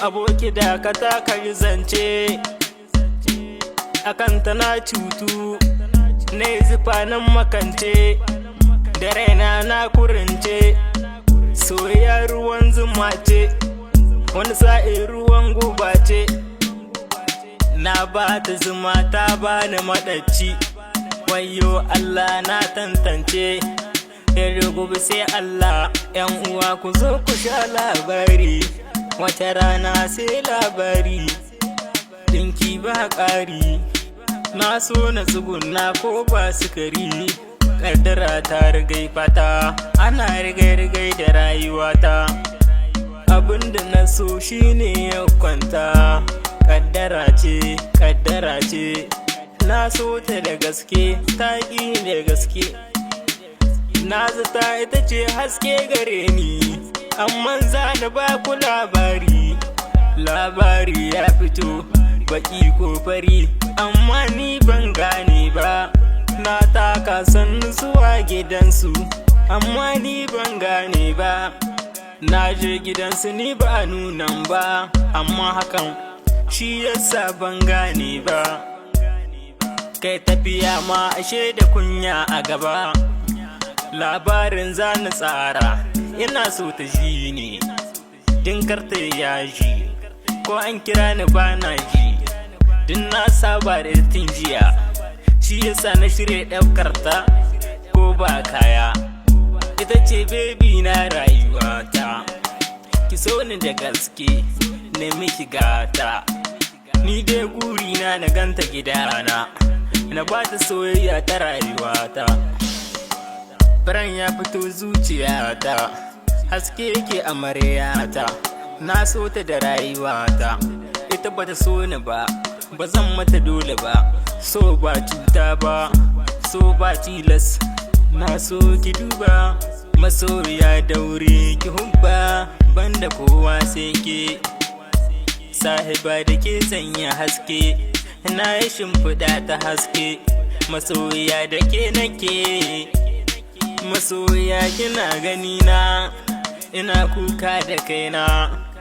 aboki da ka taka zance akan tana cutu na zufa nan makance da raina na kurince soyayya ruwan zuma ce wani sa'in ruwan guba ce na ba ta zuma ta bani madacci wayo Allah na tantance yau gobe sai Allah yan uwa ku zo ku sha labari wata rana sai labari dinki ba ƙari na so na tsuguna ko ba sukari kaddara ta rigai fata ana rigai da rayuwata abinda na so shine ya kwanta kaddara ce na so ta da gaske ta ƙi da gaske na zata ita ce haske gare ni amma za na ba ku labari ya fito baki ko fari amma ni ban gane ba na taka sannu zuwa gidansu amma ni ban gane ba na je gidansu ni ba nunan ba amma hakan shi yasa ban gane ba kai tafiya ma ashe da kunya a gaba labarin zani tsara ina so ta ji ne dinkar ta yaji ko an kira ni ba na ji din na saba da tun jiya shi yasa na shirya ɗaukar ta ko ba kaya ita ce baby na rayuwata ki so ni da gaske na miki gata ni dai gurina na ganta gidana na ba ta soyayya ta rayuwata faran ya fito zuciyata haske yake amaryata na so ta da rayuwata ita bata so ni ba zan mata dole ba so ba cuta ba so ba tilas na so ki duba masoya daure ki hubba banda kowa sai ke sahiba da ke sanya haske na yi shimfiɗa ta haske masoya da ke nake masoya kina gani na ina kuka da kaina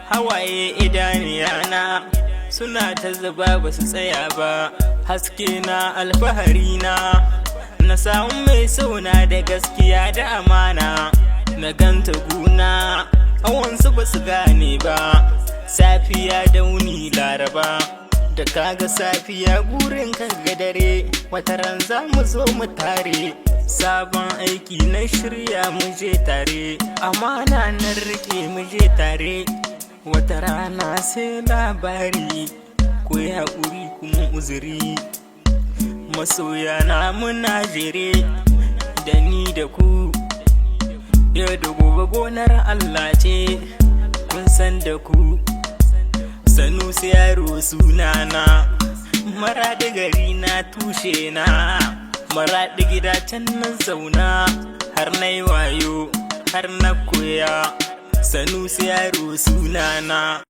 hawaye idaniyana suna ta zuba ba su tsaya ba haske na alfahari na samu mai sauna da gaskiya da amana na ganta guna awansu ba su gane ba safiya da wuni laraba da kaga safiya gurin kaga dare wataran za mu zo mu tare sabon aiki na shirya mu je tare amana na rike mu je tare wata rana sai labari ku yi haƙuri kuma uzuri masoya na muna jere da ni da ku yau da gobe gonar Allah ce kun san da ku SANUSI YARO sunana maraɗi gari na tushe na maraɗi gida can nan zauna har na yi wayo har na koya SANUSI YARO sunana.